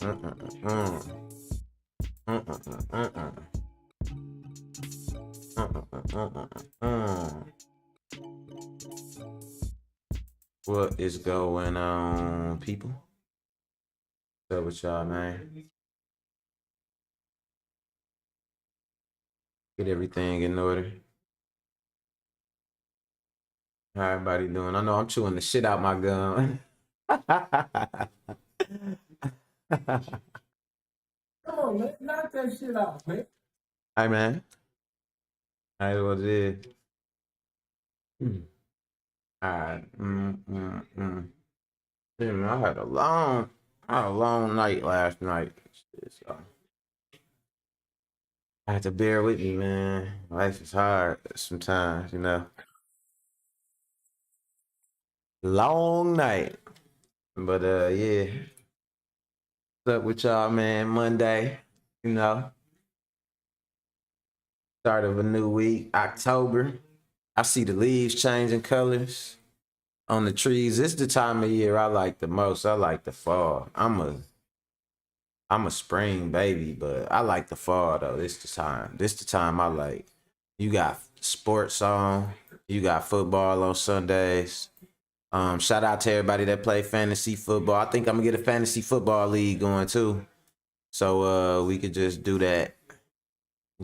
What is going on, people? What's up with y'all, man? Get everything in order. How everybody doing? I know I'm chewing the shit out my gum. Come on, man. Knock that shit off, man. Hey, man. Hey, what it is? All right. Yeah, man, I had a long night last night. So I had to bear with me, man. Life is hard sometimes, you know. Long night. But yeah. What's up with y'all, man? Monday, you know. Start of a new week, October. I see the leaves changing colors on the trees. It's the time of year I like the most. I like the fall. I'm a spring baby, but I like the fall though. This the time. This the time I like. You got sports on. You got football on Sundays. Shout out to everybody that play fantasy football. I think I'm gonna get a fantasy football league going too. So we could just do that.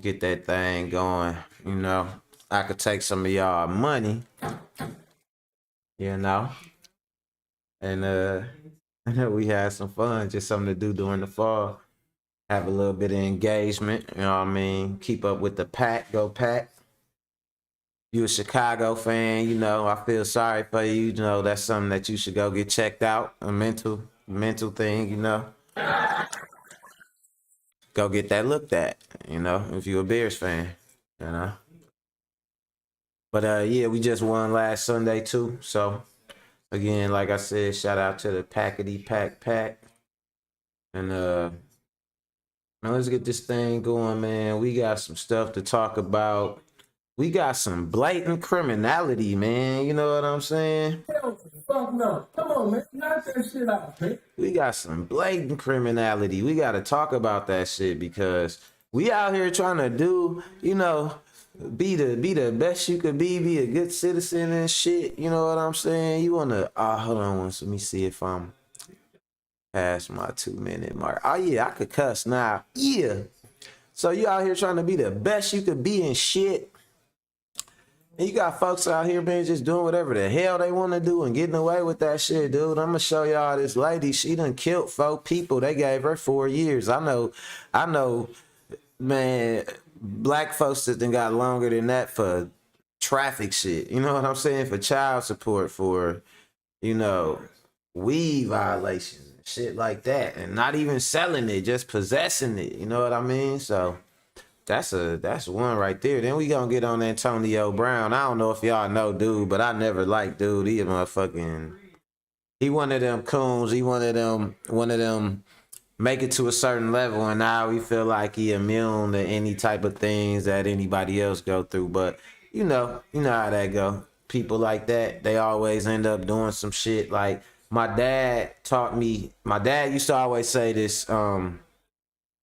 Get that thing going, you know. I could take some of y'all money, you know. And we had some fun, just something to do during the fall. Have a little bit of engagement, you know what I mean? Keep up with the pack, go pack. You a Chicago fan, you know, I feel sorry for you. You know, that's something that you should go get checked out. A mental thing, you know. Go get that looked at, you know, if you're a Bears fan, you know. But yeah, we just won last Sunday too. So again, like I said, shout out to the Packety Pack. And man, let's get this thing going, man. We got some stuff to talk about. We got some blatant criminality, man. You know what I'm saying? Hell the fuck no. Come on, man. Knock that shit off, man. We got some blatant criminality. We got to talk about that shit because we out here trying to do, you know, be the best you could be a good citizen and shit. You know what I'm saying? You wanna hold on once, let me see if I'm past my 2-minute mark. Oh yeah, I could cuss now. Yeah. So you out here trying to be the best you could be and shit. And you got folks out here, man, just doing whatever the hell they want to do and getting away with that shit, dude. I'm gonna show y'all this lady. She done killed 4 people. They gave her 4 years. I know, man, black folks that done got longer than that for traffic shit. You know what I'm saying? For child support, for, you know, weed violations, shit like that. And not even selling it, just possessing it. You know what I mean? So that's one right there. Then we gonna get on Antonio Brown. I don't know if y'all know dude, but I never liked dude. He a motherfucking, he one of them coons. He one of them make it to a certain level and now we feel like he immune to any type of things that anybody else go through. But you know how that go. People like that, they always end up doing some shit. Like my dad used to always say this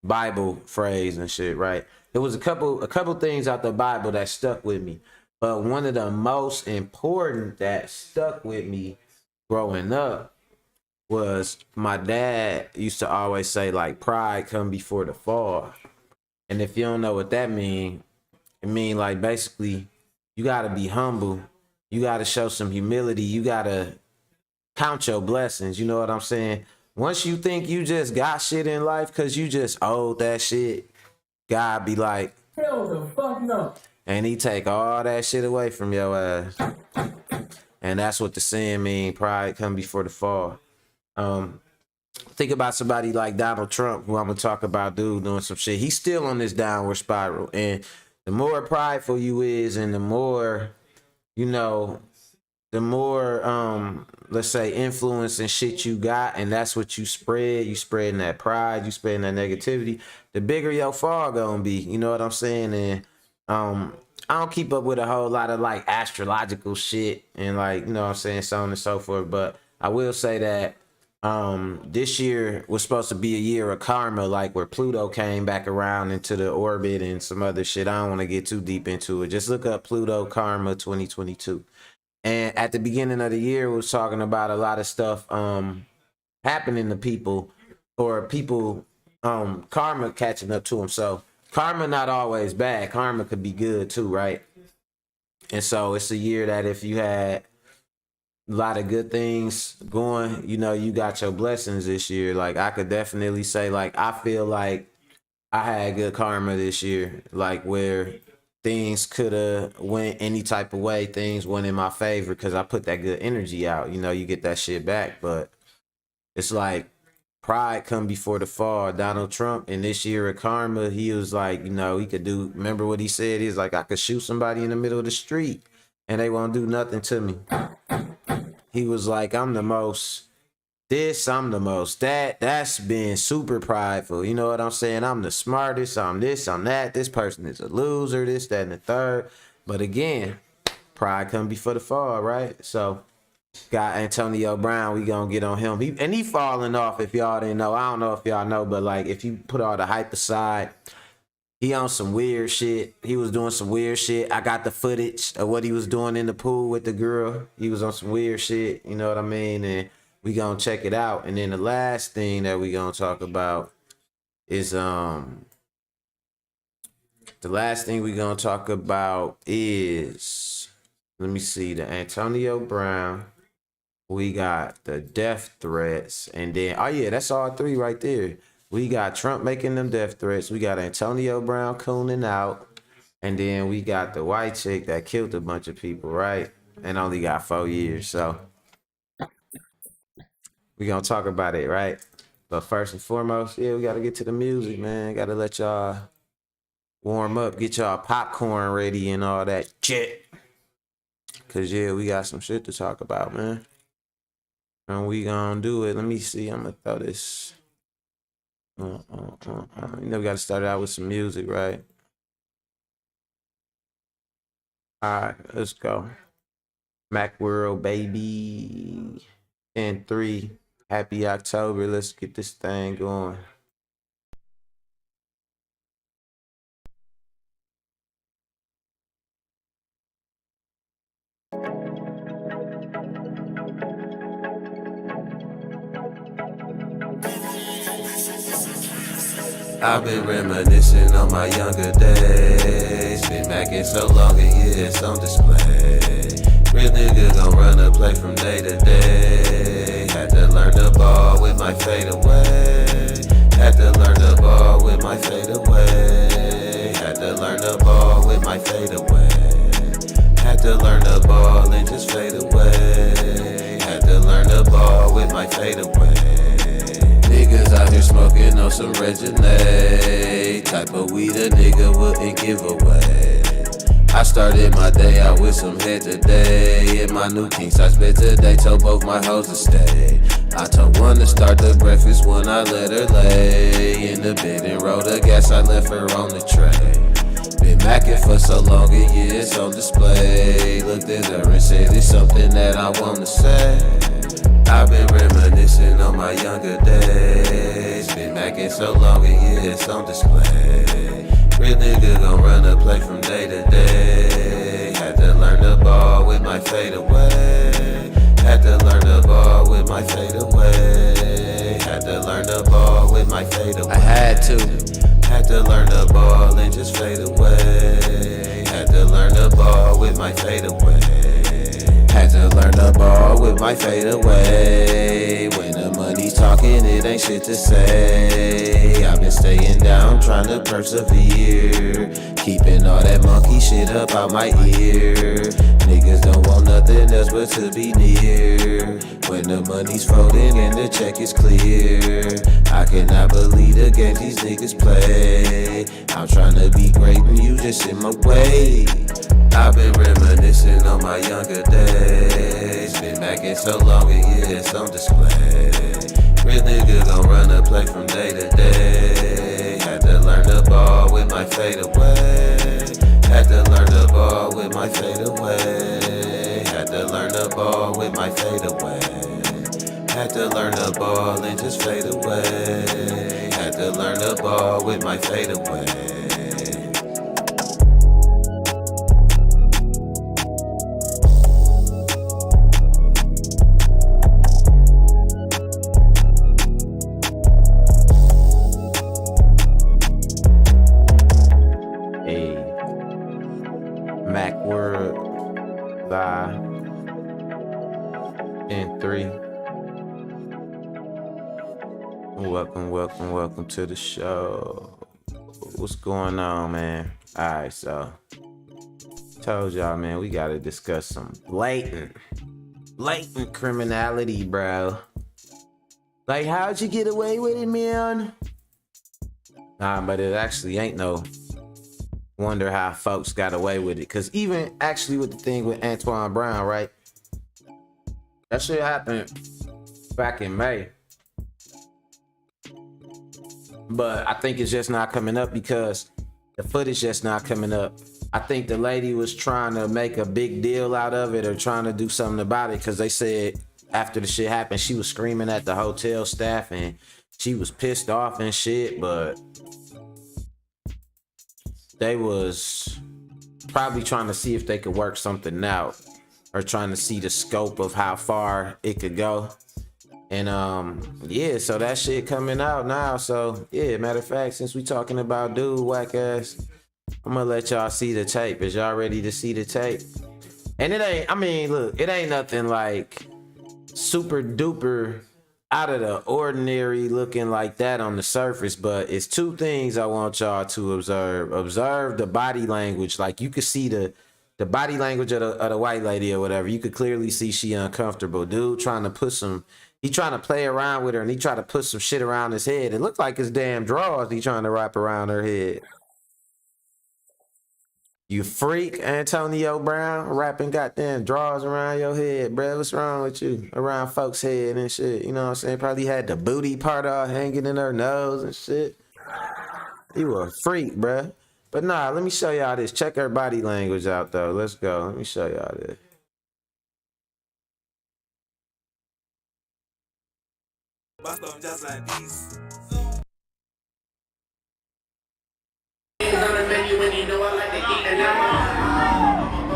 Bible phrase and shit, right? There was a couple things out the Bible that stuck with me. But one of the most important that stuck with me growing up was my dad used to always say, like, pride come before the fall. And if you don't know what that mean, it mean like basically you gotta be humble. You gotta show some humility. You gotta count your blessings. You know what I'm saying? Once you think you just got shit in life because you just owed that shit, God be like, hell the fuck no. And he take all that shit away from your ass. And that's what the saying mean, pride come before the fall. Think about somebody like Donald Trump, who I'm gonna talk about, dude, doing some shit. He's still on this downward spiral. And the more prideful you is and the more, you know, the more let's say influence and shit you got, and that's what you spreading that pride, you spreading that negativity, the bigger your fall gonna be. You know what I'm saying? And I don't keep up with a whole lot of like astrological shit and like, you know what I'm saying, so on and so forth. But I will say that This year was supposed to be a year of karma, like where Pluto came back around into the orbit and some other shit. I don't want to get too deep into it. Just look up Pluto Karma 2022. And at the beginning of the year, we was talking about a lot of stuff happening to people, or people karma catching up to them. So karma not always bad. Karma could be good too, right? And so it's a year that if you had a lot of good things going, you know, you got your blessings this year. Like I could definitely say, like, I feel like I had good karma this year, like where things could have went any type of way, things went in my favor because I put that good energy out. You know, you get that shit back. But it's like pride come before the fall. Donald Trump in this year of karma, he was like, you know, he could do, remember what he said? He's like, I could shoot somebody in the middle of the street and they won't do nothing to me. He was like, I'm the most this, I'm the most that. That's being super prideful. You know what I'm saying? I'm the smartest, I'm this, I'm that. This person is a loser, this, that, and the third. But again, pride come before the fall, right? So got Antonio Brown, we gonna get on him. He falling off, if y'all didn't know. I don't know if y'all know, but like if you put all the hype aside, he on some weird shit. He was doing some weird shit. I got the footage of what he was doing in the pool with the girl. He was on some weird shit, you know what I mean? And we gonna check it out. And then the last thing that we gonna talk about is the last thing we gonna talk about is, let me see, the Antonio Brown. We got the death threats, and then oh yeah, that's all three right there. We got Trump making them death threats. We got Antonio Brown cooning out, and then we got the white chick that killed a bunch of people, right? And only got 4 years. So we gonna talk about it, right? But first and foremost, yeah, we gotta get to the music, man. Gotta let y'all warm up, get y'all popcorn ready and all that shit. Cause yeah, we got some shit to talk about, man. And we gonna do it. Let me see. I'm gonna throw this. You know, we gotta start out with some music, right? All right, let's go. MacWorld, baby. And 3. Happy October. Let's get this thing going. I've been reminiscing on my younger days. Been macking so long and yeah, it's on display. Real nigga gon' run a play from day to day. Had to learn the ball with my fade away. Had to learn the ball with my fade away. Had to learn the ball with my fade away. Had to learn the ball and just fade away. Had to learn the ball with my fade away. Niggas out here smoking on some Reginade. Type of weed a nigga wouldn't give away. I started my day out with some head today. In my new king size bed today, told both my hoes to stay. I told one to start the breakfast when I let her lay in the bed and roll the gas, I left her on the tray. Been macking for so long and yeah, it's on display. Looked at her and said it's something that I wanna say. I've been reminiscing on my younger days. Been macking so long and yeah, it's on display. Real nigga gon' run a play from day to day. Had to learn the ball with my fade away. Had to learn the ball with my fade away. Had to learn the ball with my fade away. I had to. Had to learn the ball and just fade away. Had to learn the ball with my fade away. Had to learn the ball with my fade away. When the money's talking, it ain't shit to say. I've been staying down, trying to persevere. Keeping all that monkey shit up out my ear. Niggas don't want nothing else but to be near. When the money's folding and the check is clear. I cannot believe the games these niggas play. I'm trying to be great and you just in my way. I've been reminiscing on my younger days. Been macking so long and yeah, it's on display. Real nigga gon' run a play from day to day. Had to learn the ball with my fade away. Had to learn the ball with my fade away. Had to learn the ball with my fade away. Had Had to learn the ball and just fade away. Had to learn the ball with my fade away. Hey, MacWorld live in 3. Welcome to the show. What's going on, man? All right, so told y'all, man, we gotta discuss some blatant criminality, bro. Like, how'd you get away with it, man? Nah, but it actually ain't no wonder how folks got away with it. Cause even actually with the thing with Antoine Brown, right? That shit happened back in May. But I think it's just not coming up because the footage just not coming up. I think the lady was trying to make a big deal out of it or trying to do something about it because they said after the shit happened, she was screaming at the hotel staff and she was pissed off and shit, but they was probably trying to see if they could work something out or trying to see the scope of how far it could go. And yeah, so that shit coming out now. So yeah, matter of fact, since we talking about dude whack ass, I'm gonna let y'all see the tape. Is y'all ready to see the tape? And it ain't, I mean, look, it ain't nothing like super duper out of the ordinary looking like that on the surface, but it's two things I want y'all to observe. Observe the body language. Like you could see the body language of the white lady or whatever. You could clearly see she uncomfortable. Dude trying to put some, he trying to play around with her and he tried to put some shit around his head. It looked like his damn drawers he trying to wrap around her head. You freak, Antonio Brown, wrapping goddamn drawers around your head, bruh. What's wrong with you? Around folks' head and shit. You know what I'm saying? Probably had the booty part all hanging in her nose and shit. You a freak, bruh. But nah, let me show y'all this. Check her body language out, though. Let's go. Let me show y'all this.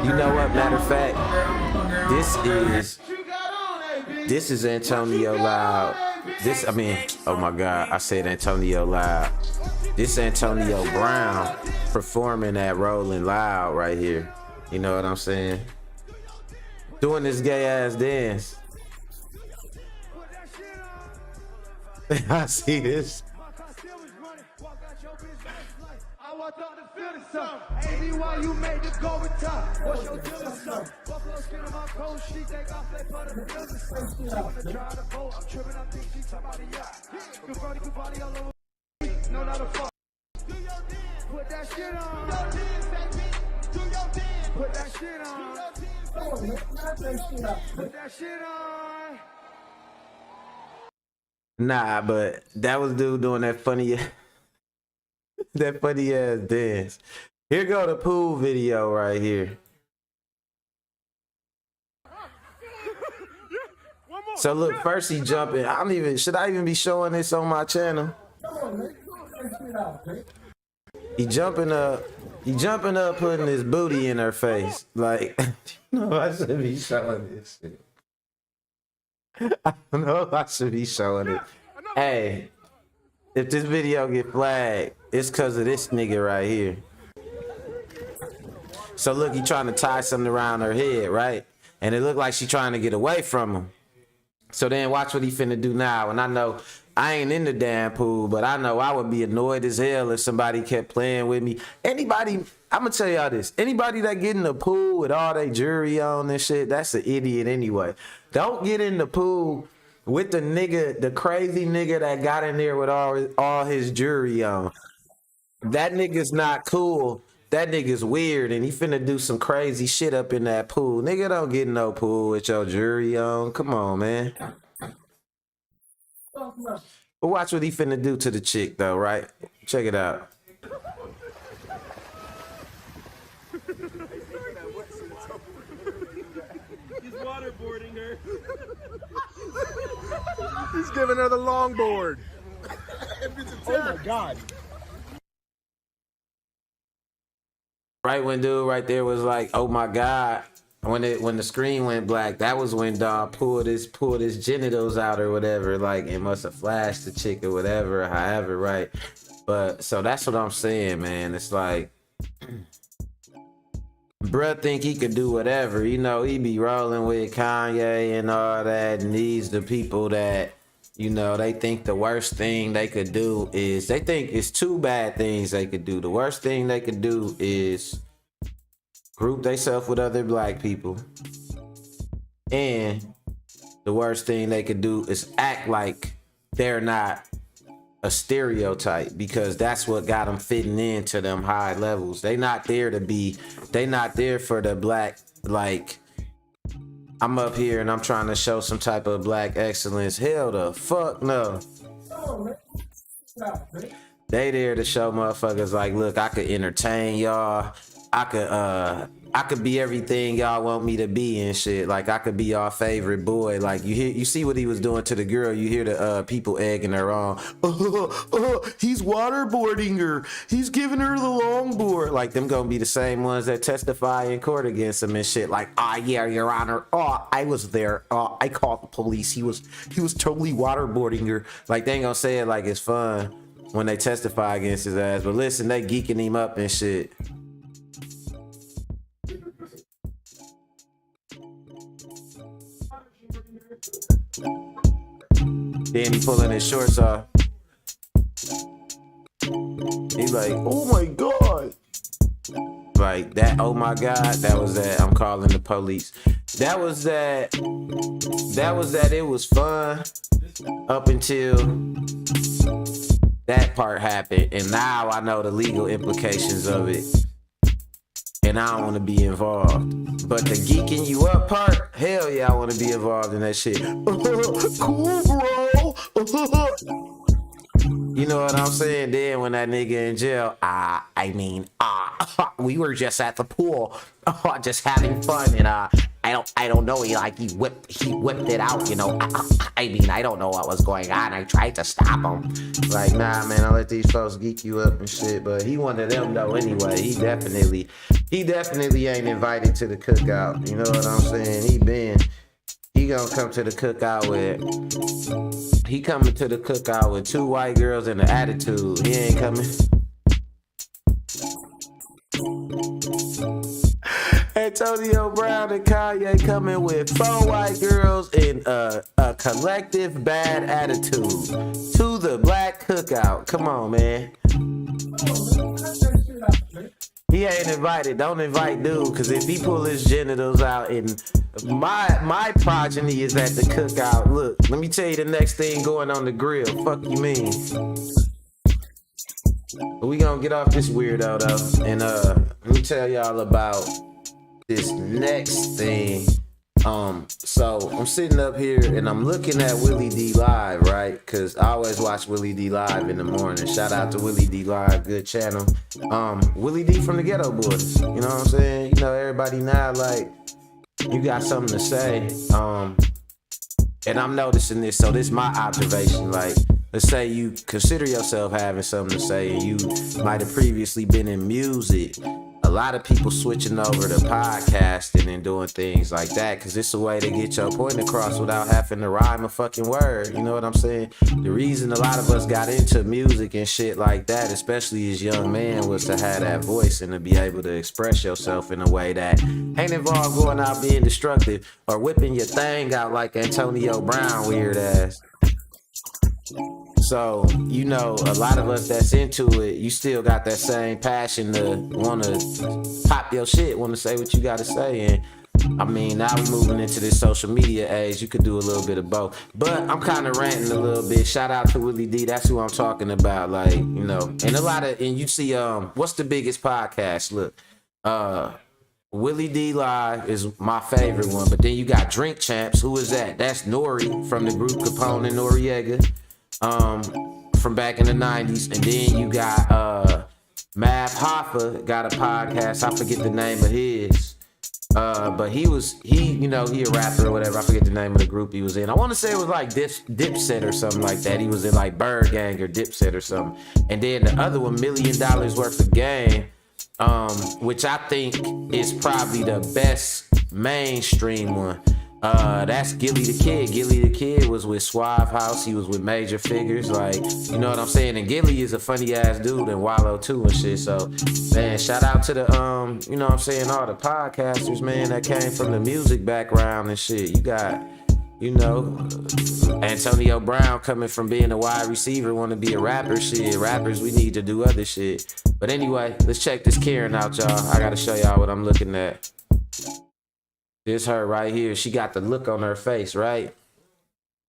You know what? Matter of fact, this is Antonio Loud. This, I mean, oh my God, I said Antonio Loud. This Antonio Brown performing that Rolling Loud right here. You know what I'm saying? Doing this gay ass dance. I see this. Amy, why you made the go with top? What's your deal, son? Buffalo skin on my cold sheet, they got play for the business. I'm trying to drive the boat, I'm tripping, I think she's somebody else. Good body all over me, no, not a fuck. Do your dance, put that shit on. Do your dance, baby, do your dance. Put that shit on. Put that shit on. Nah, but that was dude doing that funny that funny ass dance. Here go the pool video right here. So look, first he jumping. Should I even be showing this on my channel? He jumping up, putting his booty in her face. Like, no, I should be showing this shit. I don't know if I should be showing it. Hey, if this video get flagged, it's cause of this nigga right here. So look, he trying to tie something around her head, right? And it looked like she trying to get away from him. So then watch what he finna do now. And I know I ain't in the damn pool, but I know I would be annoyed as hell if somebody kept playing with me. Anybody, I'm gonna tell y'all this. Anybody that get in the pool with all their jewelry on and shit, that's an idiot anyway. Don't get in the pool with the nigga, the crazy nigga that got in there with all his jewelry on. That nigga's not cool. That nigga's weird and he finna do some crazy shit up in that pool. Nigga don't get in no pool with your jewelry on. Come on, man. But watch what he finna do to the chick though, right? Check it out. He's waterboarding her. He's giving her the longboard. Oh my God. Right when dude right there was like, oh my God, when the screen went black, that was when Dom pulled his genitals out or whatever, like it must have flashed the chick or whatever, however, right? But so that's what I'm saying, man. It's like bruh think he could do whatever, you know, he be rolling with Kanye and all that, and these the people that, you know, they think the worst thing they could do is, they think it's two bad things they could do. The worst thing they could do is group themselves with other black people. And the worst thing they could do is act like they're not a stereotype, because that's what got them fitting into them high levels. They not there for the black, like, I'm up here and I'm trying to show some type of black excellence. Hell the fuck no. They there to show motherfuckers like, look, I could entertain y'all. I could be everything y'all want me to be and shit. Like I could be y'all favorite boy. Like you see what he was doing to the girl. You hear the people egging her on. He's waterboarding her. He's giving her the longboard. Like them gonna be the same ones that testify in court against him and shit. Like, yeah, Your Honor. I was there. I called the police. He was totally waterboarding her. Like they ain't gonna say it like it's fun when they testify against his ass. But listen, they geeking him up and shit. Then he pulling his shorts off. He's like, oh my God. Like that, oh my God, that was that. I'm calling the police. That was that it was fun up until that part happened. And now I know the legal implications of it. And I don't want to be involved. But the geeking you up part, hell yeah, I want to be involved in that shit. Cool, bro. You know what I'm saying? Then when that nigga in jail, we were just at the pool, just having fun, and I don't know, he whipped it out, you know. I don't know what was going on. I tried to stop him. Like, nah, man, I let these folks geek you up and shit. But he one of them though. Anyway, he definitely ain't invited to the cookout. You know what I'm saying? He gonna come to the cookout with. He coming to the cookout with two white girls and an attitude. He ain't coming. Antonio Brown and Kanye coming with 4 white girls and a collective bad attitude to the black cookout. Come on, man. He ain't invited. Don't invite dude, because if he pull his genitals out and my progeny is at the cookout, look, let me tell you the next thing going on the grill. Fuck you mean? But we gonna get off this weirdo though, and let me tell y'all about this next thing. So I'm sitting up here and I'm looking at Willie D Live, right? Because I always watch Willie D Live in the morning. Shout out to Willie D Live, good channel. Willie D from the Ghetto Boys. You know what I'm saying? You know, everybody now, like, you got something to say. And I'm noticing this, so this is my observation. Like, let's say you consider yourself having something to say and you might have previously been in music. A lot of people switching over to podcasting and doing things like that because it's a way to get your point across without having to rhyme a fucking word. You know what I'm saying? The reason a lot of us got into music and shit like that, especially as young men, was to have that voice and to be able to express yourself in a way that ain't involved going out being destructive or whipping your thing out like Antonio Brown weird ass. So, you know, a lot of us that's into it, you still got that same passion to want to pop your shit, want to say what you got to say. And I mean, now we're moving into this social media age. You could do a little bit of both. But I'm kind of ranting a little bit. Shout out to Willie D. That's who I'm talking about. Like, you know, and you see, what's the biggest podcast? Look, Willie D Live is my favorite one. But then you got Drink Champs. Who is that? That's Nori from the group Capone and Noriega. From back in the 90s. And then you got Mav Hoffa got a podcast. I forget the name of his. But he, you know, he a rapper or whatever. I forget the name of the group he was in. I want to say it was like Dipset or something like that. He was in like Bird Gang or Dipset or something. And then the other one, $1 Million Worth of Game, which I think is probably the best mainstream one. That's Gilly the Kid. Gilly the Kid was with Suave House. He was with major figures, like, you know what I'm saying? And Gilly is a funny ass dude, and Wallow too and shit. So, man, shout out to the, you know what I'm saying, all the podcasters, man, that came from the music background and shit. You got, you know, Antonio Brown coming from being a wide receiver, want to be a rapper. Shit, rappers, we need to do other shit. But anyway, let's check this Karen out, y'all. I gotta show y'all what I'm looking at. This her right here. She got the look on her face, right?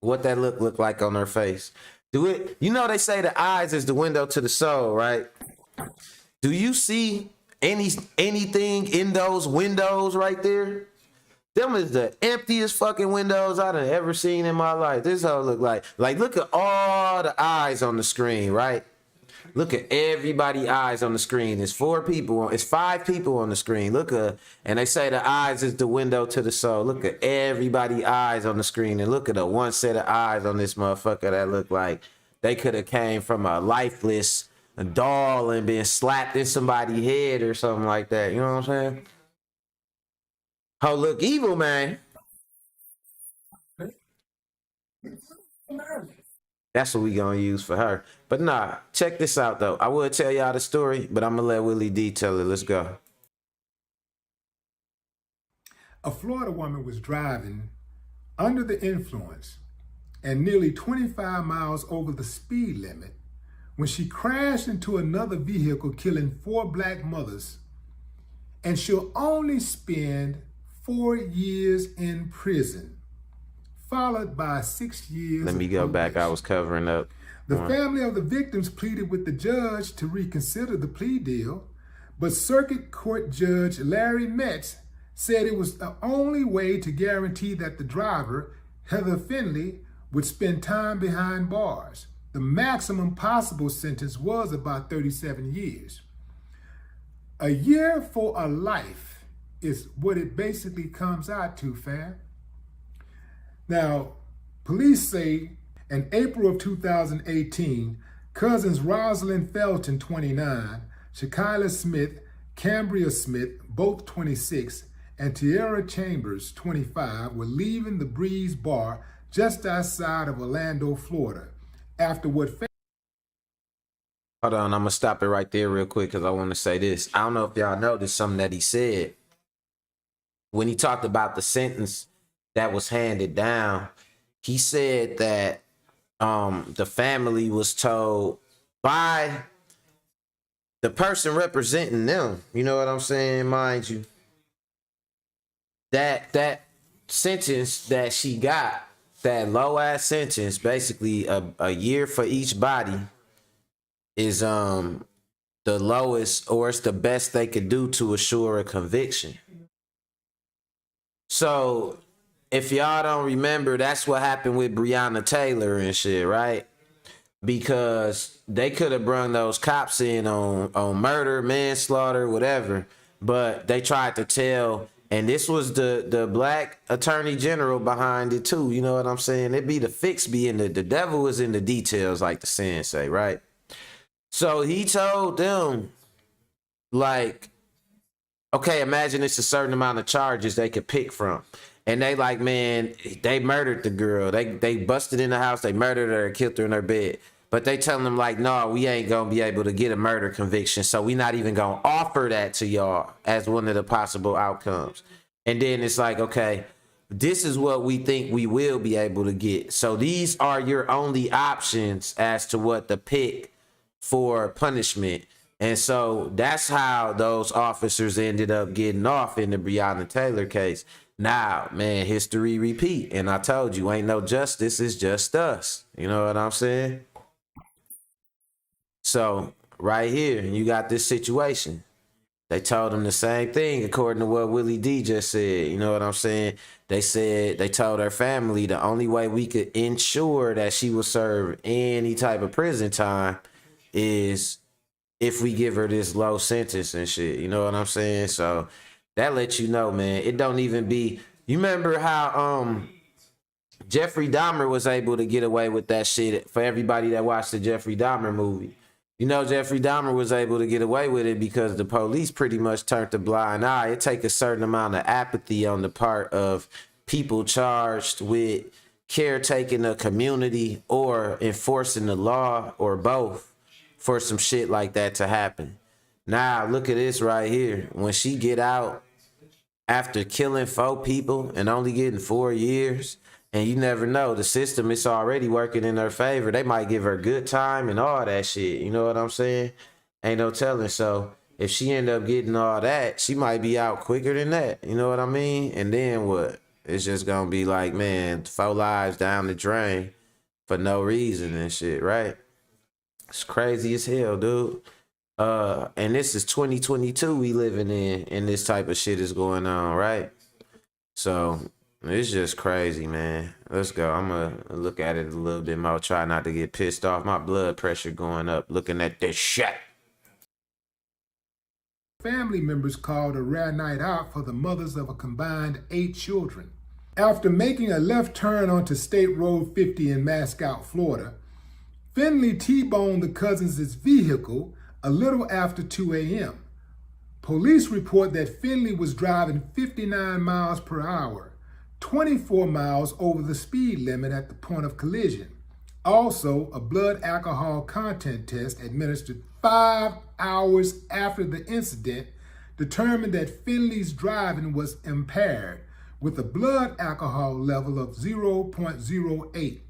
What that look like on her face? You know they say the eyes is the window to the soul, right? Do you see anything in those windows right there? Them is the emptiest fucking windows I've ever seen in my life. This hoe look like look at all the eyes on the screen, right? Look at everybody's eyes on the screen. It's 5 people on the screen. And they say the eyes is the window to the soul. Look at everybody's eyes on the screen, and look at the one set of eyes on this motherfucker that look like they could have came from a lifeless doll and been slapped in somebody's head or something like that. You know what I'm saying? Oh, look evil, man. That's what we gonna use for her. But nah, check this out though. I will tell y'all the story, but I'm gonna let Willie D tell it. Let's go. A Florida woman was driving under the influence and nearly 25 miles over the speed limit when she crashed into another vehicle, killing 4 black mothers, and she'll only spend 4 years in prison, followed by 6 years. Let me go back. I was covering up. The family of the victims pleaded with the judge to reconsider the plea deal, but Circuit Court Judge Larry Metz said it was the only way to guarantee that the driver, Heather Finley, would spend time behind bars. The maximum possible sentence was about 37 years. A year for a life is what it basically comes out to, fam. Now, police say in April of 2018, cousins Rosalind Felton, 29, Shaquilla Smith, Cambria Smith, both 26, and Tierra Chambers, 25, were leaving the Breeze Bar just outside of Orlando, Florida, after what... Hold on, I'm going to stop it right there real quick because I want to say this. I don't know if y'all noticed something that he said. When he talked about the sentence that was handed down, he said that the family was told by the person representing them, you know what I'm saying, mind you, that sentence that she got, that low ass sentence, basically a year for each body, is the lowest, or it's the best they could do to assure a conviction. So if y'all don't remember, that's what happened with Breonna Taylor and shit, right? Because they could have brung those cops in on murder, manslaughter, whatever, but they tried to tell, and this was the black attorney general behind it too, you know what I'm saying? It be the fix be in the devil is in the details, like the saying say, right? So he told them, like, okay, imagine it's a certain amount of charges they could pick from. And they like, man, they murdered the girl. They busted in the house, they murdered her, killed her in her bed. But they telling them like, no, we ain't gonna be able to get a murder conviction, so we not even gonna offer that to y'all as one of the possible outcomes. And then it's like, okay, this is what we think we will be able to get. So these are your only options as to what to pick for punishment. And so that's how those officers ended up getting off in the Breonna Taylor case. Now, man, history repeat. And I told you, ain't no justice, it's just us. You know what I'm saying? So right here, you got this situation. They told him the same thing, according to what Willie D just said. You know what I'm saying? They said, they told her family the only way we could ensure that she will serve any type of prison time is if we give her this low sentence and shit. You know what I'm saying? So that lets you know, man, it don't even be. You remember how Jeffrey Dahmer was able to get away with that shit? For everybody that watched the Jeffrey Dahmer movie, you know, Jeffrey Dahmer was able to get away with it because the police pretty much turned a blind eye. It take a certain amount of apathy on the part of people charged with caretaking a community or enforcing the law or both for some shit like that to happen. Now look at this right here. When she get out after killing 4 people and only getting 4 years, and you never know, the system is already working in her favor. They might give her good time and all that shit. You know what I'm saying? Ain't no telling. So if she end up getting all that, she might be out quicker than that. You know what I mean? And then what? It's just gonna be like, man, 4 lives down the drain for no reason and shit, right? It's crazy as hell, dude. And this is 2022 we living in, and this type of shit is going on, right? So it's just crazy, man. Let's go. I'm gonna look at it a little bit more. Try not to get pissed off. My blood pressure going up looking at this shit. Family members called a rare night out for the mothers of a combined 8 children. After making a left turn onto State Road 50 in Mascot, Florida, Finley T-boned the cousins' vehicle a little after 2 a.m. Police report that Finley was driving 59 miles per hour, 24 miles over the speed limit at the point of collision. Also, a blood alcohol content test administered 5 hours after the incident determined that Finley's driving was impaired with a blood alcohol level of 0.08.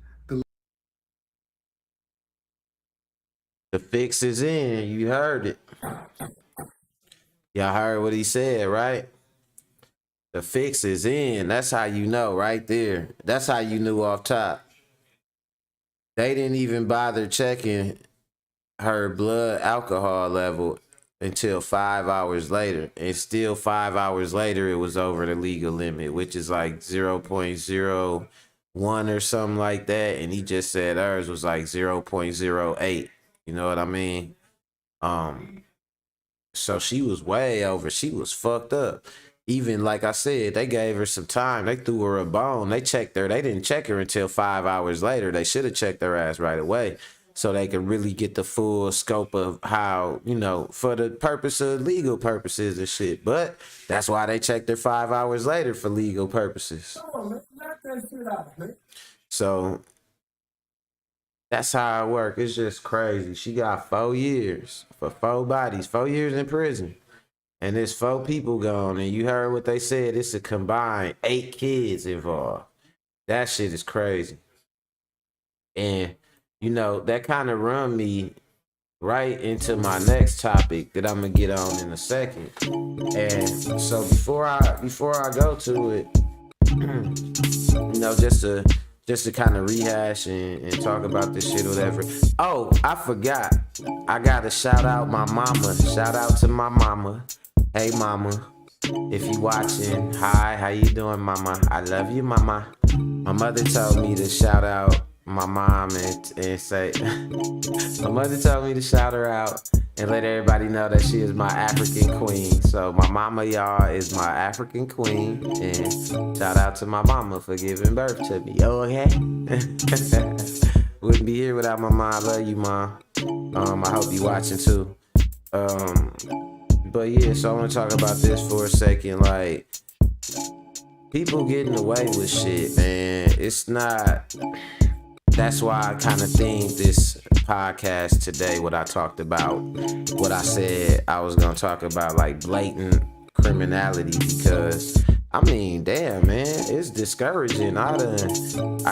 The fix is in. You heard it. Y'all heard what he said, right? The fix is in. That's how you know right there. That's how you knew off top. They didn't even bother checking her blood alcohol level until 5 hours later. And still 5 hours later, it was over the legal limit, which is like 0.01 or something like that. And he just said hers was like 0.08. You know what I mean? So she was way over. She was fucked up. Even like I said, they gave her some time. They threw her a bone. They checked her. They didn't check her until 5 hours later. They should have checked her ass right away so they could really get the full scope of how, you know, for the purpose of legal purposes and shit. But that's why they checked her 5 hours later for legal purposes. Come on, man. Knock that shit out, man. So that's how it works. It's just crazy. She got 4 years for 4 bodies, 4 years in prison. And there's 4 people gone. And you heard what they said. It's a combined 8 kids involved. That shit is crazy. And, you know, that kind of run me right into my next topic that I'm going to get on in a second. And so before I go to it, you know, just to kind of rehash and talk about this shit or whatever. Oh, I forgot. I got to shout out my mama. Shout out to my mama. Hey, mama. If you watching, hi, how you doing, mama? I love you, mama. My mother told me to shout out my mom and say, my mother told me to shout her out and let everybody know that she is my African queen. So my mama, y'all, is my African queen. And shout out to my mama for giving birth to me. Oh, okay? Wouldn't be here without my mom. I love you, mom. I hope you watching too. But yeah, so I want to talk about this for a second. Like, people getting away with shit, man. It's not. That's why I kind of themed this podcast today, what I talked about, what I said I was going to talk about, like blatant criminality, because, I mean, damn, man, it's discouraging. I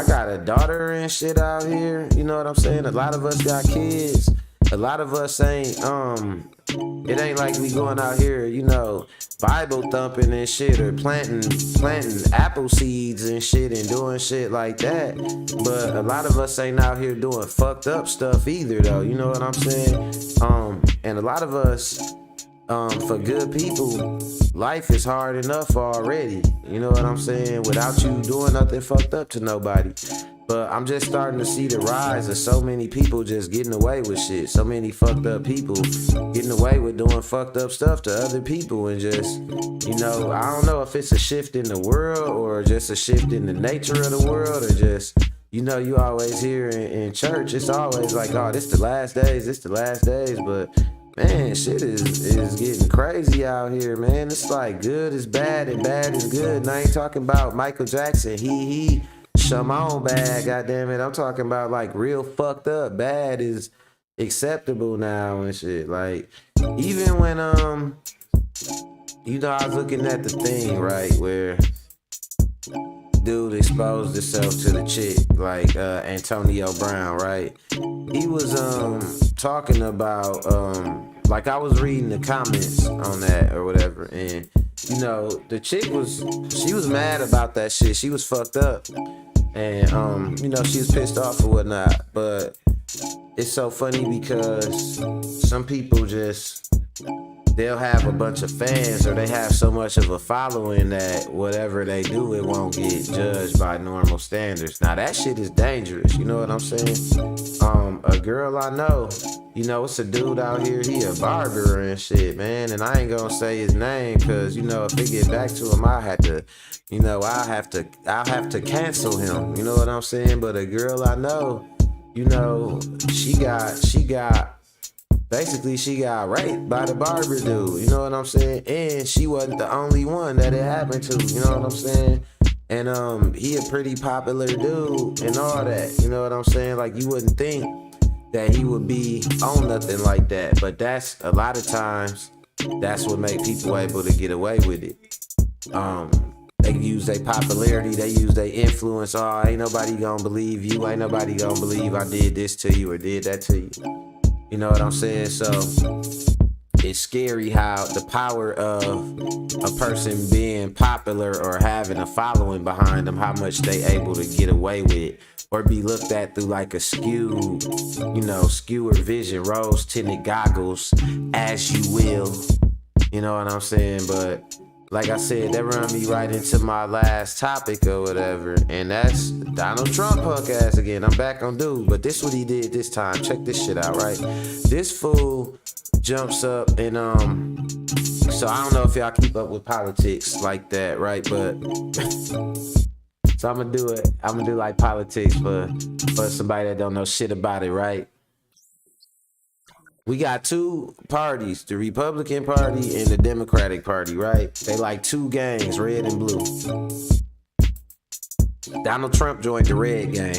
got a daughter and shit out here, you know what I'm saying? A lot of us got kids. A lot of us ain't, it ain't like we going out here, you know, Bible thumping and shit, or planting apple seeds and shit and doing shit like that. But a lot of us ain't out here doing fucked up stuff either, though. You know what I'm saying? And a lot of us, for good people, life is hard enough already. You know what I'm saying? Without you doing nothing fucked up to nobody. But I'm just starting to see the rise of so many people just getting away with shit. So many fucked up people getting away with doing fucked up stuff to other people. And just, you know, I don't know if it's a shift in the world or just a shift in the nature of the world, or just, you know, you always hear in church, it's always like, oh, this the last days, this the last days. But man, shit is getting crazy out here, man. It's like good is bad and bad is good. And I ain't talking about Michael Jackson, he Shimon bad, goddamn it. I'm talking about like real fucked up. Bad is acceptable now and shit. Like even when you know, I was looking at the thing, right, where dude exposed himself to the chick, like Antonio Brown, right? He was talking about like I was reading the comments on that or whatever, and you know, the chick she was mad about that shit. She was fucked up. And you know, she was pissed off or whatnot. But it's so funny because some people just, they'll have a bunch of fans, or they have so much of a following that whatever they do, it won't get judged by normal standards. Now that shit is dangerous, you know what I'm saying? A girl I know, you know, it's a dude out here, he a barber and shit, man, and I ain't gonna say his name, cause you know, if it get back to him, I have to, you know, I'll have to cancel him, you know what I'm saying? But a girl I know, you know, she got basically, she got raped by the barber dude, you know what I'm saying? And she wasn't the only one that it happened to, you know what I'm saying? And he a pretty popular dude and all that, you know what I'm saying? Like, you wouldn't think that he would be on nothing like that, but that's a lot of times, that's what make people able to get away with it. They use their popularity, they use their influence. Oh, ain't nobody gonna believe you, ain't nobody gonna believe I did this to you or did that to you. You know what I'm saying? So it's scary how the power of a person being popular or having a following behind them, how much they able to get away with or be looked at through like a skewered vision, rose tinted goggles, as you will. You know what I'm saying? But like I said, that run me right into my last topic or whatever, and that's Donald Trump punk ass again. I'm back on dude, but this what he did this time. Check this shit out, right? This fool jumps up and so I don't know if y'all keep up with politics like that, right? But so I'm gonna do like politics for somebody that don't know shit about it, right? We got two parties, the Republican Party and the Democratic Party, right? They like two gangs, red and blue. Donald Trump joined the red gang.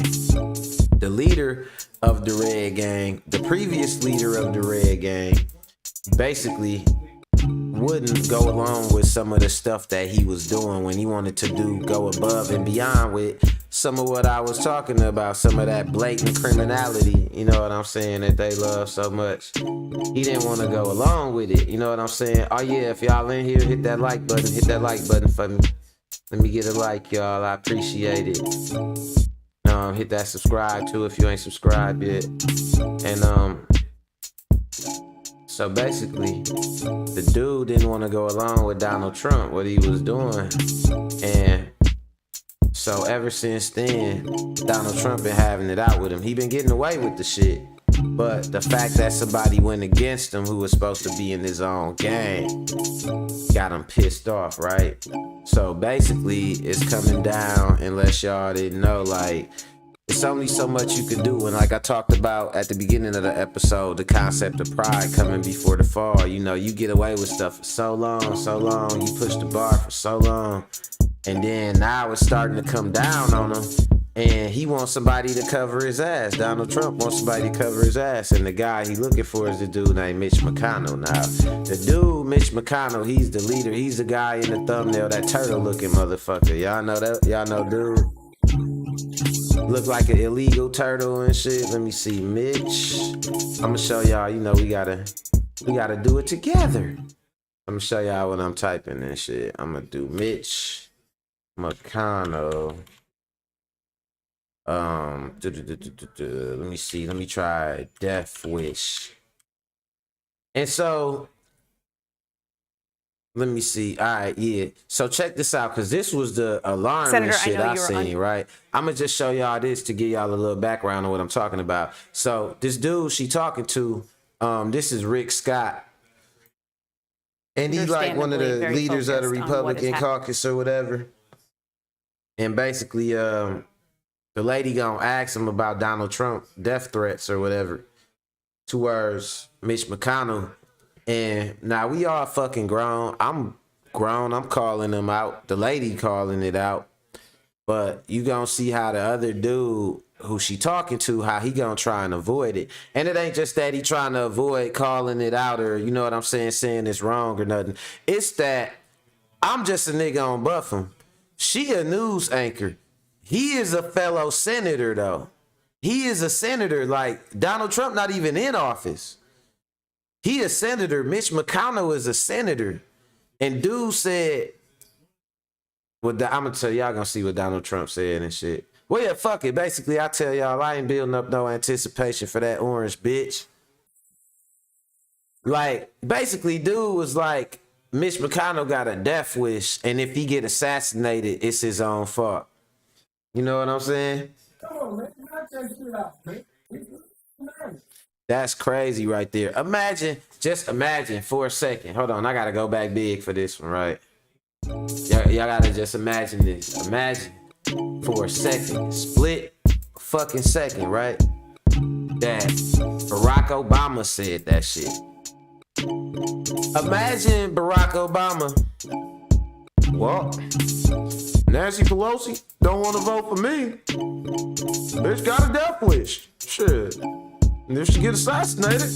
The leader of the red gang, the previous leader of the red gang, basically wouldn't go along with some of the stuff that he was doing when he wanted to go above and beyond with some of what I was talking about, some of that blatant criminality, you know what I'm saying, that they love so much. He didn't want to go along with it, you know what I'm saying? Oh yeah, if y'all in here, hit that like button for me. Let me get a like, y'all, I appreciate it. Hit that subscribe too if you ain't subscribed yet. And so basically, the dude didn't want to go along with Donald Trump, what he was doing. And so ever since then, Donald Trump been having it out with him. He been getting away with the shit. But the fact that somebody went against him who was supposed to be in his own gang got him pissed off, right? So basically, it's coming down, unless y'all didn't know, like, it's only so much you can do. And like I talked about at the beginning of the episode, the concept of pride coming before the fall. You know, you get away with stuff for so long, you push the bar for so long. And then now it's starting to come down on him. And he wants somebody to cover his ass. Donald Trump wants somebody to cover his ass. And the guy he looking for is the dude named Mitch McConnell. Now, the dude, Mitch McConnell, he's the leader. He's the guy in the thumbnail, that turtle looking motherfucker. Y'all know that? Y'all know dude? Look like an illegal turtle and shit. Let me see, Mitch. I'm gonna show y'all, you know, we gotta do it together. I'm gonna show y'all what I'm typing and shit. I'm gonna do Mitch McConnell. Let me see. Let me try Death Wish. And so Let me see. All right, yeah. So check this out, because this was the alarming Senator, shit I you were seen, right? I'm going to just show y'all this to give y'all a little background on what I'm talking about. So this dude she talking to, this is Rick Scott. And he like one of the Understandably leaders of the very focused on what is Republican happening. caucus or whatever. And basically, the lady gonna ask him about Donald Trump death threats or whatever towards Mitch McConnell. And now we all fucking grown. I'm grown. I'm calling them out. The lady calling it out. But you gonna see how the other dude who she talking to, how he gonna try and avoid it. And it ain't just that he trying to avoid calling it out or, you know what I'm saying it's wrong or nothing. It's that I'm just a nigga on Buffum. She a news anchor. He is a fellow senator though. He is a senator. Like Donald Trump not even in office. He a senator. Mitch McConnell is a senator. And dude said, well, I'm going to tell y'all going to see what Donald Trump said and shit. Well, yeah, fuck it. Basically, I tell y'all, I ain't building up no anticipation for that orange bitch. Like, basically, dude was like, Mitch McConnell got a death wish, and if he get assassinated, it's his own fault. You know what I'm saying? Come on, man. Knock that shit out, man. It's nice. That's crazy right there. Just imagine for a second. Hold on, I gotta go back big for this one, right? Y'all gotta just imagine this. Imagine for a second, split fucking second, right? That Barack Obama said that shit. Imagine Barack Obama. Well, Nancy Pelosi don't want to vote for me. Bitch got a death wish. Shit. And if she get assassinated,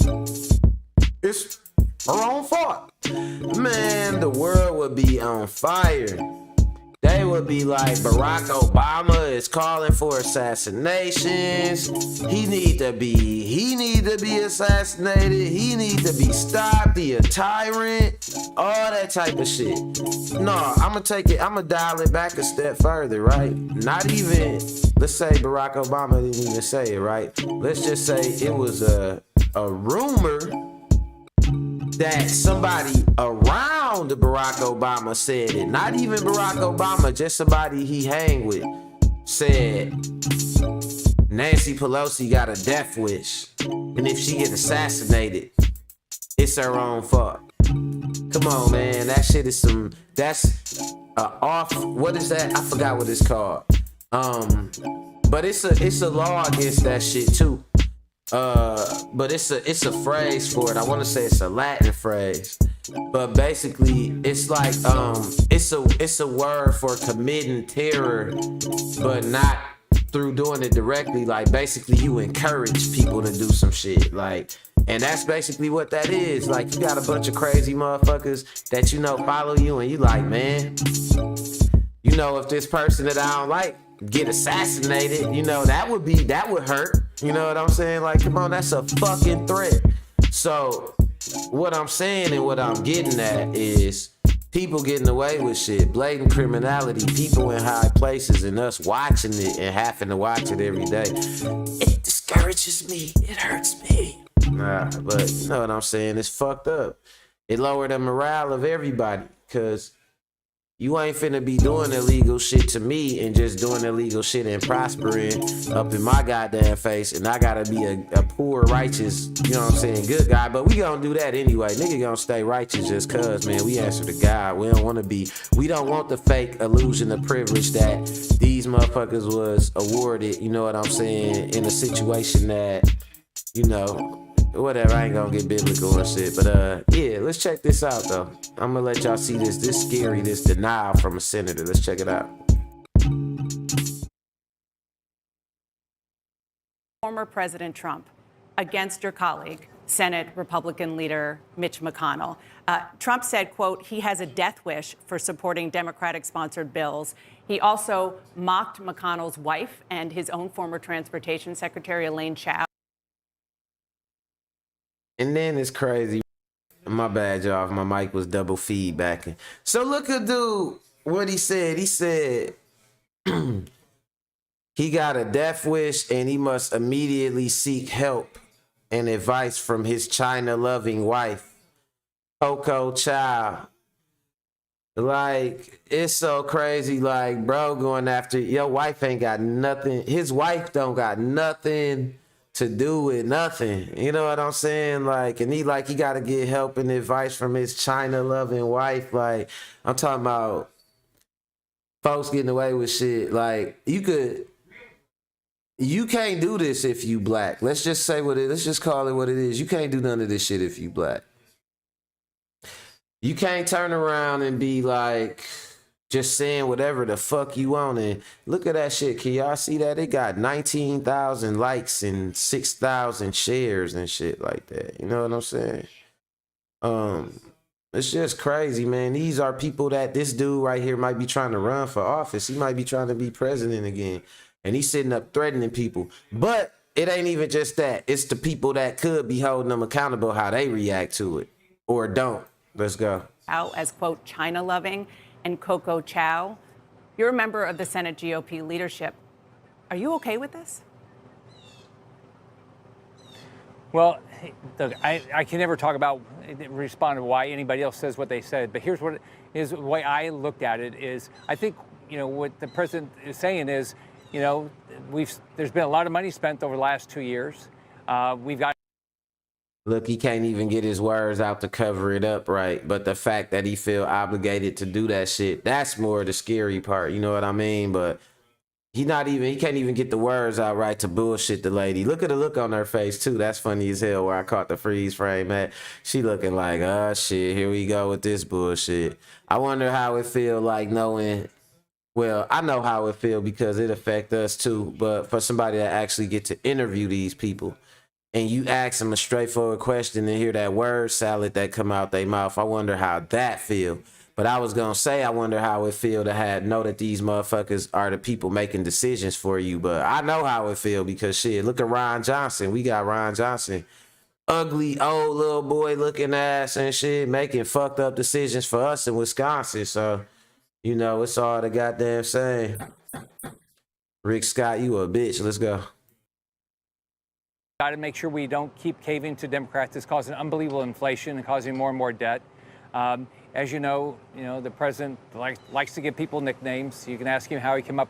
it's her own fault. Man, the world would be on fire. They would be like, Barack Obama is calling for assassinations. He need to be assassinated. He need to be stopped. He a tyrant. All that type of shit. No, I'm gonna dial it back a step further, right? Not even, let's say Barack Obama didn't even say it, right? Let's just say it was a rumor that somebody around Barack Obama said it. Not even Barack Obama, just somebody he hang with said Nancy Pelosi got a death wish. And if she get assassinated, it's her own fault. Come on, man. That shit is that's what is that? I forgot what it's called. But it's a law against that shit too. But it's a phrase for it. I want to say it's a Latin phrase, but basically it's like it's a word for committing terror, but not through doing it directly. Like basically you encourage people to do some shit, like, and that's basically what that is. Like you got a bunch of crazy motherfuckers that follow you, and you like, man, if this person that I don't like get assassinated, that would hurt. You know what I'm saying? Like, come on, that's a fucking threat. So what I'm saying and what I'm getting at is people getting away with shit, blatant criminality, people in high places, and us watching it and having to watch it every day. It discourages me. It hurts me. Nah, but you know what I'm saying? It's fucked up. It lowered the morale of everybody, because you ain't finna be doing illegal shit to me and just doing illegal shit and prospering up in my goddamn face, and I gotta be a poor, righteous, you know what I'm saying, good guy. But we gonna do that anyway. Nigga gonna stay righteous just cause, man, we answer to God. We don't want the fake illusion of privilege that these motherfuckers was awarded, you know what I'm saying, in a situation that, whatever, I ain't gonna get biblical and shit. But yeah, let's check this out though. I'm gonna let y'all see this scary, this denial from a senator. Let's check it out. Former President Trump against your colleague, Senate Republican leader Mitch McConnell. Trump said, quote, he has a death wish for supporting Democratic-sponsored bills. He also mocked McConnell's wife and his own former transportation secretary, Elaine Chao. And then it's crazy. My bad, y'all. My mic was double feedbacking. So look at dude, what he said. He said he got a death wish and he must immediately seek help and advice from his China-loving wife, Coco Chow. Like, it's so crazy. Like, bro, going after your wife ain't got nothing. His wife don't got nothing to do with nothing. You know what I'm saying? Like, and he got to get help and advice from his China loving wife. Like, I'm talking about folks getting away with shit. Like, you can't do this if you black. Let's just say what it. Let's just call it what it is. You can't do none of this shit if you black. You can't turn around and be like just saying whatever the fuck you want. And look at that shit. Can y'all see that? It got 19,000 likes and 6,000 shares and shit like that. You know what I'm saying? It's just crazy, man. These are people that this dude right here might be trying to run for office. He might be trying to be president again. And he's sitting up threatening people. But it ain't even just that. It's the people that could be holding them accountable, how they react to it or don't. Let's go. Out as, quote, China loving and Coco Chow. You're a member of the Senate GOP leadership. Are you okay with this? Well, look, I can never talk about, respond to why anybody else says what they said, but here's what is the way I looked at it is, I think, what the president is saying is, there's been a lot of money spent over the last 2 years. We've got. Look, he can't even get his words out to cover it up right. But the fact that he feel obligated to do that shit, that's more the scary part. You know what I mean? But he can't even get the words out right to bullshit the lady. Look at the look on her face too. That's funny as hell where I caught the freeze frame at. She looking like, oh shit, here we go with this bullshit. I wonder how it feel like knowing, well, I know how it feel because it affect us too. But for somebody that actually get to interview these people, and you ask them a straightforward question and hear that word salad that come out their mouth, I wonder how that feel. But I was gonna say, I wonder how it feel to know that these motherfuckers are the people making decisions for you. But I know how it feel because shit, look at Ron Johnson. We got Ron Johnson, ugly old little boy looking ass and shit, making fucked up decisions for us in Wisconsin. So, it's all the goddamn same. Rick Scott, you a bitch. Let's go. Got to make sure we don't keep caving to Democrats. It's causing unbelievable inflation and causing more and more debt. As you know, the president likes to give people nicknames. You can ask him how he came up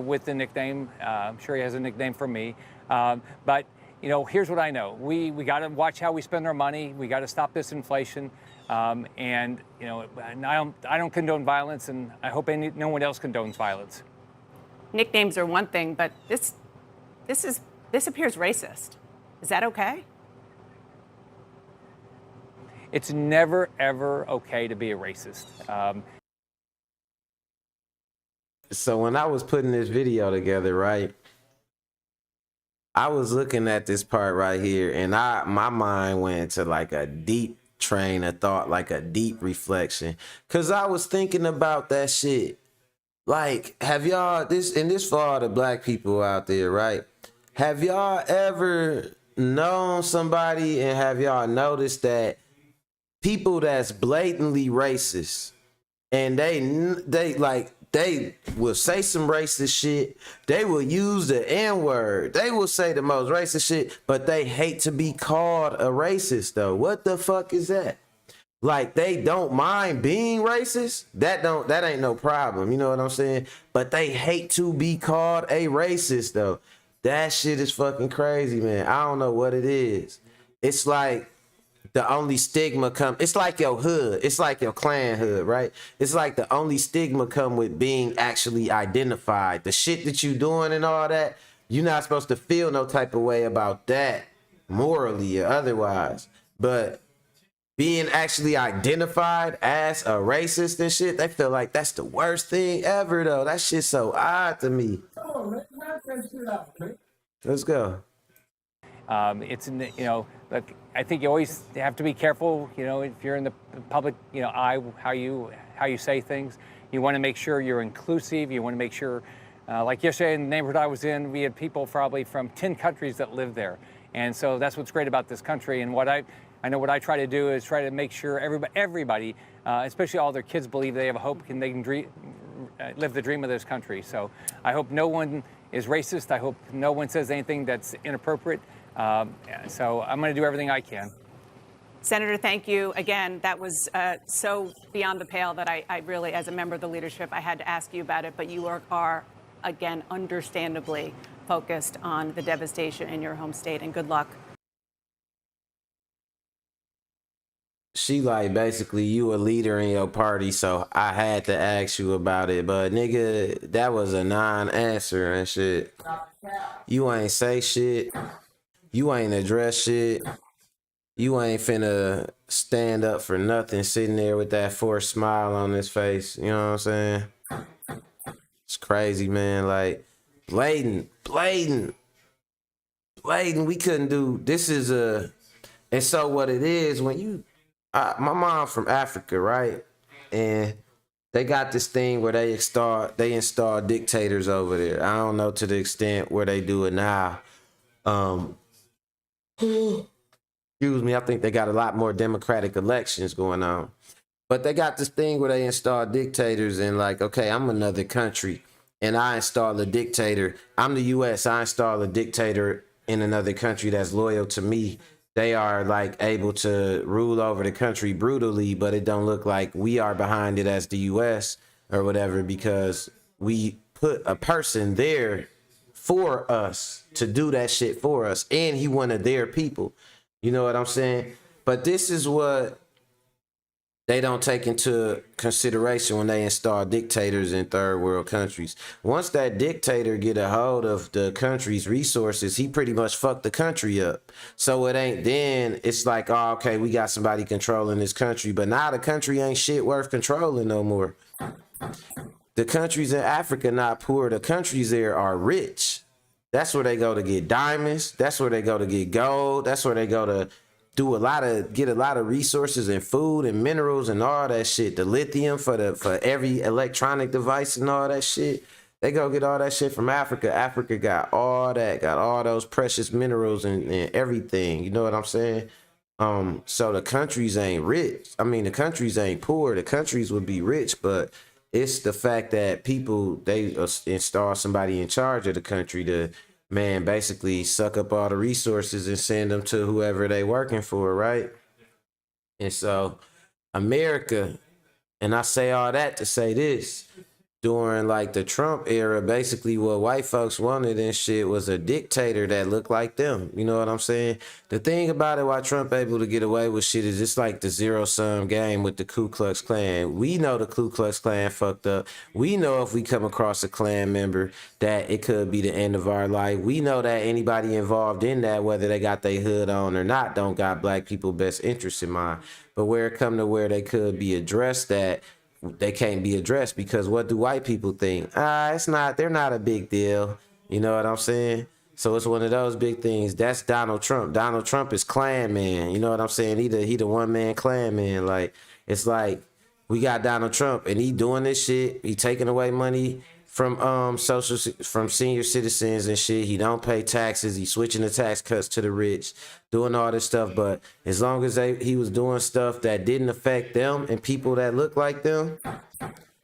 with the nickname. I'm sure he has a nickname for me. But here's what I know: we got to watch how we spend our money. We got to stop this inflation. And I don't condone violence, and I hope no one else condones violence. Nicknames are one thing, but this appears racist. Is that okay? It's never, ever okay to be a racist. So when I was putting this video together, right, I was looking at this part right here, and my mind went to like a deep train of thought, like a deep reflection, because I was thinking about that shit. Like, have y'all, this for all the black people out there, right? Have y'all ever known somebody and have y'all noticed that people that's blatantly racist and they will say some racist shit, they will use the N-word, they will say the most racist shit, but they hate to be called a racist though? What the fuck is that? Like, they don't mind being racist. That ain't no problem. You know what I'm saying? But they hate to be called a racist though. That shit is fucking crazy, man. I don't know what it is. It's like the only stigma it's like your hood. It's like your clan hood, right? It's like the only stigma come with being actually identified. The shit that you doing and all that, you're not supposed to feel no type of way about that morally or otherwise. But being actually identified as a racist and shit, they feel like that's the worst thing ever, though. That shit's so odd to me. Come on, man. Knock that shit out, man. Let's go. Look, I think you always have to be careful, if you're in the public, eye, how you say things. You want to make sure you're inclusive. You want to make sure, like yesterday in the neighborhood I was in, we had people probably from 10 countries that live there. And so that's what's great about this country. And what I know what I try to do is try to make sure everybody, especially all their kids, believe they have a hope and they can live the dream of this country. So I hope no one is racist. I hope no one says anything that's inappropriate. So I'm going to do everything I can. Senator, thank you. Again, that was so beyond the pale that I really, as a member of the leadership, I had to ask you about it. But you are again, understandably focused on the devastation in your home state. And good luck. She like, basically, you a leader in your party, so I had to ask you about it. But nigga, that was a non-answer and shit. You ain't say shit. You ain't address shit. You ain't finna stand up for nothing, sitting there with that forced smile on his face. You know what I'm saying? It's crazy, man. Like, blatant. We couldn't do, this is a, and so what it is, when you, my mom from Africa, right? And they got this thing where they install dictators over there. I don't know to the extent where they do it now. Excuse me, I think they got a lot more democratic elections going on. But they got this thing where they install dictators and like, okay, I'm another country and I install a dictator. I'm the US, I install a dictator in another country that's loyal to me. They are like able to rule over the country brutally, but it don't look like we are behind it as the US or whatever, because we put a person there for us to do that shit for us. And he one of their people. You know what I'm saying? But this is what they don't take into consideration when they install dictators in third world countries. Once that dictator get a hold of the country's resources, he pretty much fucked the country up. So it ain't then, it's like, oh, okay, we got somebody controlling this country, but now the country ain't shit worth controlling no more. The countries in Africa not poor, the countries there are rich. That's where they go to get diamonds. That's where they go to get gold. That's where they go to get a lot of resources and food and minerals and all that shit. The lithium for every electronic device and all that shit. They go get all that shit from Africa. Africa got all that, got all those precious minerals and everything. You know what I'm saying? So the countries ain't rich. I mean, the countries ain't poor. The countries would be rich, but it's the fact that people, they install somebody in charge of the country to, man, basically suck up all the resources and send them to whoever they working for, right? And so America, and I say all that to say this, during like the Trump era, basically what white folks wanted and shit was a dictator that looked like them. You know what I'm saying? The thing about it, why Trump able to get away with shit, is it's like the zero-sum game with the Ku Klux Klan. We know the Ku Klux Klan fucked up. We know if we come across a Klan member that it could be the end of our life. We know that anybody involved in that, whether they got their hood on or not, don't got black people best interests in mind. But where it come to where they could be addressed, that they can't be addressed, because what do white people think? They're not a big deal. You know what I'm saying? So it's one of those big things. That's Donald Trump. Donald Trump is Klan man. You know what I'm saying? He the one man Klan man. Like, it's like we got Donald Trump and he doing this shit. He taking away money from from senior citizens and shit. He don't pay taxes. He switching the tax cuts to the rich, doing all this stuff. But as long as he was doing stuff that didn't affect them and people that look like them,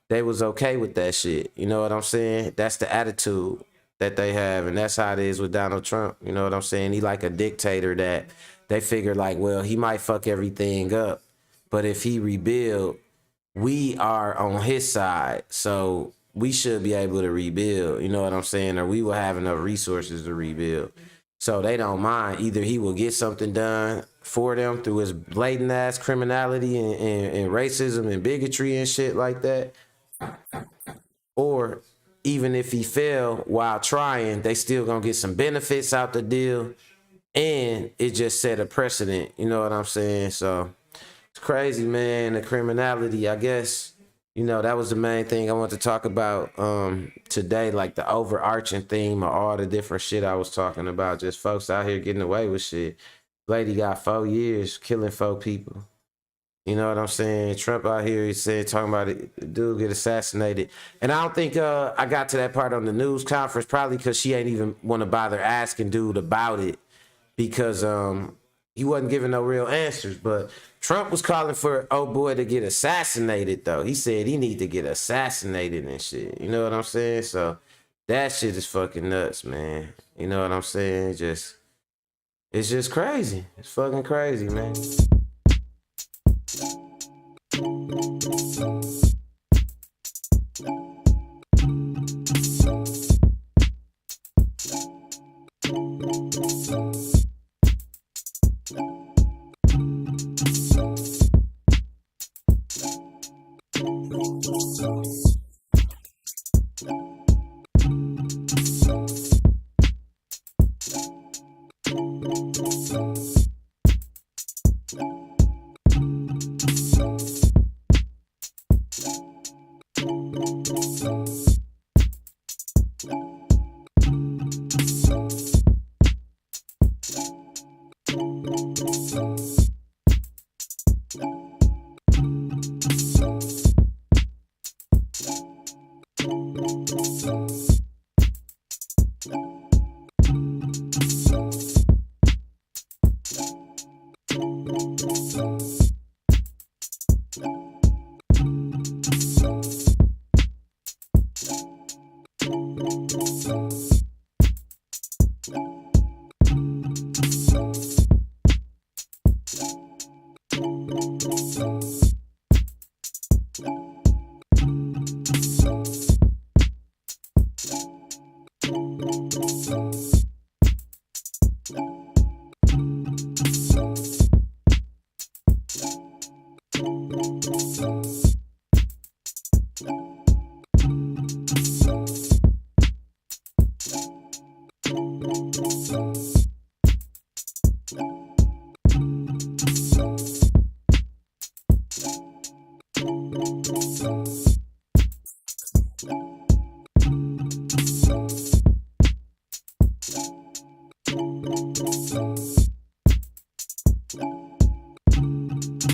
they was okay with that shit. You know what I'm saying? That's the attitude that they have, and that's how it is with Donald Trump. You know what I'm saying? He like a dictator that they figure like, well, he might fuck everything up, but if he rebuild, we are on his side. So we should be able to rebuild, you know what I'm saying? Or we will have enough resources to rebuild. So they don't mind. Either he will get something done for them through his blatant ass criminality and racism and bigotry and shit like that. Or even if he fail while trying, they still gonna get some benefits out the deal. And it just set a precedent, you know what I'm saying? So it's crazy, man. The criminality, I guess. You know, that was the main thing I want to talk about today, like the overarching theme of all the different shit I was talking about. Just folks out here getting away with shit. Lady got 4 years killing 4 people. You know what I'm saying? Trump out here, he said, talking about it, dude get assassinated. And I don't think I got to that part on the news conference, probably because she ain't even want to bother asking dude about it, because he wasn't giving no real answers. But Trump was calling for old boy to get assassinated, though. He said he need to get assassinated and shit. You know what I'm saying? So that shit is fucking nuts, man. You know what I'm saying? It's just crazy. It's fucking crazy, man. Peace.